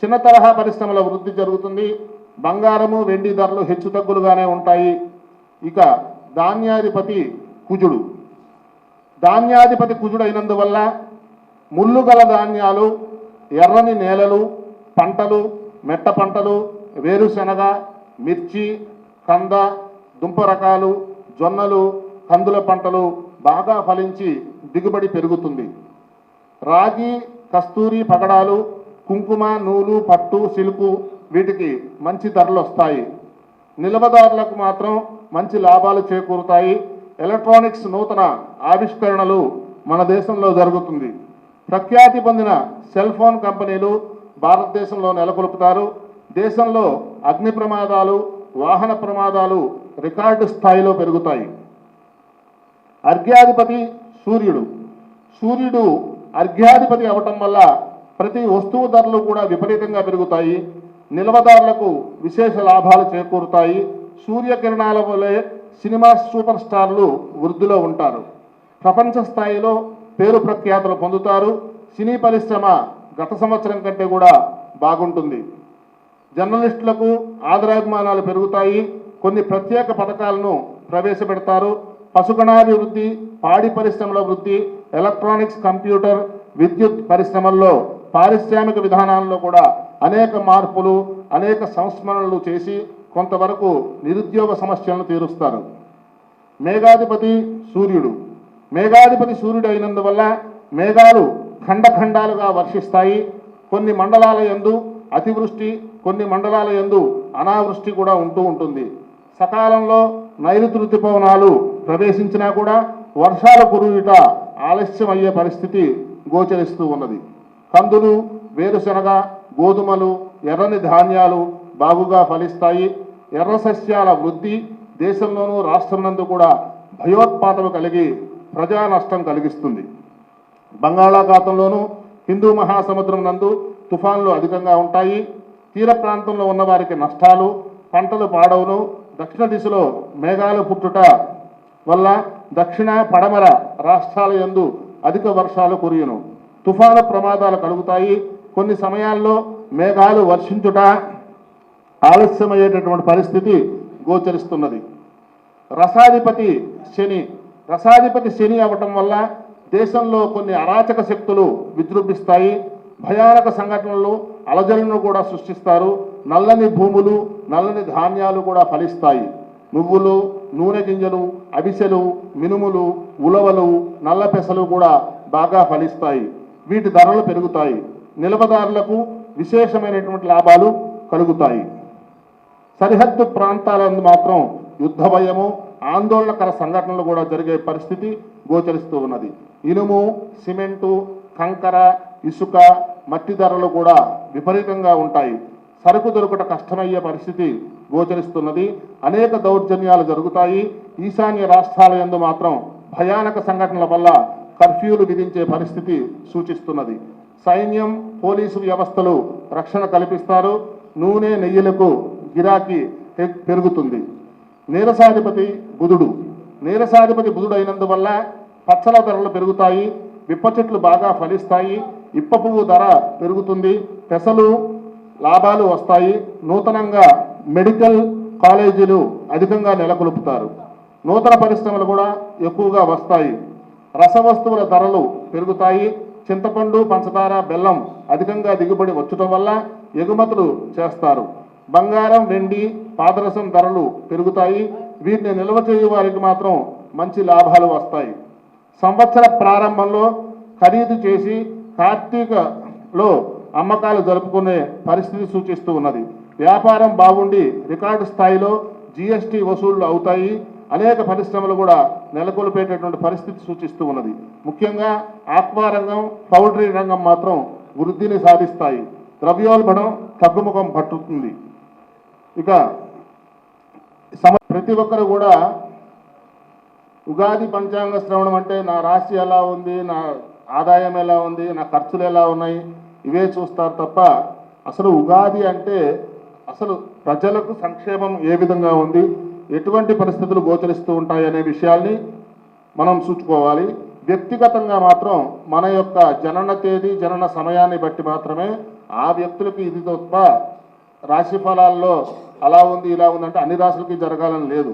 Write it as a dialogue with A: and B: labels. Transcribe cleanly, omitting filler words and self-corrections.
A: చిన్న తరహా పరిశ్రమల వృద్ధి జరుగుతుంది. బంగారము వెండి ధరలు హెచ్చుతగ్గులుగానే ఉంటాయి. ఇక ధాన్యాధిపతి కుజుడు. ధాన్యాధిపతి కుజుడు అయినందువల్ల ముళ్ళుగల ధాన్యాలు, ఎర్రని నేలలు, పంటలు, మెట్ట పంటలు, వేరుశనగ, మిర్చి, కంద, దుంప రకాలు, జొన్నలు, కందుల పంటలు బాగా ఫలించి దిగుబడి పెరుగుతుంది. రాగి, కస్తూరి, పగడాలు, కుంకుమ, నూలు, పట్టు, సిల్కు వీటికి మంచి ధరలు వస్తాయి. నిల్వదారులకు మాత్రం మంచి లాభాలు చేకూరుతాయి. ఎలక్ట్రానిక్స్ నూతన ఆవిష్కరణలు మన దేశంలో జరుగుతుంది. ప్రఖ్యాతి పొందిన సెల్ ఫోన్ కంపెనీలు భారతదేశంలో నెలకొల్పుతారు. దేశంలో అగ్ని ప్రమాదాలు, వాహన ప్రమాదాలు రికార్డు స్థాయిలో పెరుగుతాయి. అర్ఘ్యాధిపతి సూర్యుడు. సూర్యుడు అర్ఘ్యాధిపతి అవటం వల్ల ప్రతి వస్తువు ధరలు కూడా విపరీతంగా పెరుగుతాయి. నిల్వదారులకు విశేష లాభాలు చేకూరుతాయి. సూర్యకిరణాల వలె సినిమా సూపర్ స్టార్లు వృద్ధిలో ఉంటారు. ప్రపంచ స్థాయిలో పేరు ప్రఖ్యాతులు పొందుతారు. సినీ పరిశ్రమ గత సంవత్సరం కంటే కూడా బాగుంటుంది. జర్నలిస్టులకు ఆదరాభిమానాలు పెరుగుతాయి. కొన్ని ప్రత్యేక పథకాలను ప్రవేశపెడతారు. పశుగణాభివృద్ధి, పాడి పరిశ్రమల వృద్ధి, ఎలక్ట్రానిక్స్, కంప్యూటర్, విద్యుత్ పరిశ్రమల్లో, పారిశ్రామిక విధానాల్లో కూడా అనేక మార్పులు, అనేక సంస్మరణలు చేసి కొంతవరకు నిరుద్యోగ సమస్యలను తీరుస్తారు. మేఘాధిపతి సూర్యుడు. మేఘాధిపతి సూర్యుడు అయినందువల్ల మేఘాలు ఖండఖండాలుగా వర్షిస్తాయి. కొన్ని మండలాల యందు అతివృష్టి, కొన్ని మండలాల యందు అనావృష్టి కూడా ఉంటూ ఉంటుంది. సకాలంలో నైరుతి ఋతుపవనాలు ప్రవేశించినా కూడా వర్షాలు కురుయుట ఆలస్యం అయ్యే పరిస్థితి గోచరిస్తూ ఉన్నది. కందులు, వేరుశనగ, గోధుమలు, ఎర్రని ధాన్యాలు బాగుగా ఫలిస్తాయి. ఎర్ర సస్యాల వృద్ధి దేశంలోనూ రాష్ట్రంనందు కూడా భయోత్పాతము కలిగి ప్రజా నష్టం కలిగిస్తుంది. బంగాళాఖాతంలోనూ హిందూ మహాసముద్రం నందు తుఫాన్లు అధికంగా ఉంటాయి. తీర ప్రాంతంలో ఉన్న వారికి నష్టాలు, పంటలు పాడవును. దక్షిణ దిశలో మేఘాలు పుట్టుట వల్ల దక్షిణ, పడమర రాష్ట్రాల యందు అధిక వర్షాలు కురియును. తుఫాను ప్రమాదాలు కలుగుతాయి. కొన్ని సమయాల్లో మేఘాలు వర్షించుట ఆలస్యమయ్యేటటువంటి పరిస్థితి గోచరిస్తున్నది. రసాధిపతి శని. రసాధిపతి శని అవటం వల్ల దేశంలో కొన్ని అరాచక శక్తులు విజృంభిస్తాయి. భయానక సంఘటనలు, అలజడులను కూడా సృష్టిస్తారు. నల్లని భూములు, నల్లని ధాన్యాలు కూడా ఫలిస్తాయి. నువ్వులు, నూనె గింజలు, అవిసెలు, మినుములు, ఉలవలు, నల్ల పెసలు కూడా బాగా ఫలిస్తాయి. వీటి ధరలు పెరుగుతాయి. నిల్వదారులకు విశేషమైనటువంటి లాభాలు కలుగుతాయి. సరిహద్దు ప్రాంతాలందు మాత్రం యుద్ధ భయము, ఆందోళనకర సంఘటనలు కూడా జరిగే పరిస్థితి గోచరిస్తూ ఉన్నది. ఇనుము, సిమెంటు, కంకర, ఇసుక, మట్టి ధరలు కూడా విపరీతంగా ఉంటాయి. సరుకు దొరకట కష్టమయ్యే పరిస్థితి గోచరిస్తున్నది. అనేక దౌర్జన్యాలు జరుగుతాయి. ఈశాన్య రాష్ట్రాల యందు మాత్రం భయానక సంఘటనల వల్ల కర్ఫ్యూలు విధించే పరిస్థితి సూచిస్తున్నది. సైన్యం, పోలీసు వ్యవస్థలు రక్షణ కల్పిస్తారు. నూనె, నెయ్యిలకు గిరాకీ పెరుగుతుంది. నీరసాధిపతి బుధుడు. నీరసాధిపతి బుధుడు అయినందువల్ల పచ్చల ధరలు పెరుగుతాయి. విప్ప చెట్లు బాగా ఫలిస్తాయి. ఇప్ప పువ్వు ధర పెరుగుతుంది. పెసలు లాభాలు వస్తాయి. నూతనంగా మెడికల్ కాలేజీలు అధికంగా నెలకొల్పుతారు. నూతన పరిశ్రమలు కూడా ఎక్కువగా వస్తాయి. రసవస్తువుల ధరలు పెరుగుతాయి. చింతపండు, పంచదార, బెల్లం అధికంగా దిగుబడి వచ్చటం వల్ల ఎగుమతులు చేస్తారు. బంగారం, వెండి, పాదరసం ధరలు పెరుగుతాయి. వీటిని నిల్వ చేయు వారికి మాత్రం మంచి లాభాలు వస్తాయి. సంవత్సర ప్రారంభంలో ఖరీదు చేసి కార్తీకలో అమ్మకాలు జరుపుకునే పరిస్థితి సూచిస్తూ ఉన్నది. వ్యాపారం బాగుండి రికార్డు స్థాయిలో జిఎస్టీ వసూళ్లు అవుతాయి. అనేక పరిశ్రమలు కూడా నెలకొల్పేటటువంటి పరిస్థితి సూచిస్తూ ఉన్నది. ముఖ్యంగా ఆక్వా రంగం, పౌల్ట్రీ రంగం మాత్రం వృద్ధిని సాధిస్తాయి. ద్రవ్యోల్బణం తగ్గుముఖం పట్టుతుంది. ఇక ప్రతి ఒక్కరు కూడా ఉగాది పంచాంగ శ్రవణం అంటే నా రాశి ఎలా ఉంది, నా ఆదాయం ఎలా ఉంది, నా ఖర్చులు ఎలా ఉన్నాయి, ఇవే చూస్తారు తప్ప అసలు ఉగాది అంటే అసలు ప్రజలకు సంక్షేమం ఏ విధంగా ఉంది, ఎటువంటి పరిస్థితులు గోచరిస్తూ ఉంటాయి అనే విషయాల్ని మనం చూసుకోవాలి. వ్యక్తిగతంగా మాత్రం మన యొక్క జనన తేదీ, జనన సమయాన్ని బట్టి మాత్రమే ఆ వ్యక్తులకి ఇది తప్ప రాశి ఫలాల్లో అలా ఉంది ఇలా ఉందంటే అన్ని రాశులకి జరగాలని లేదు.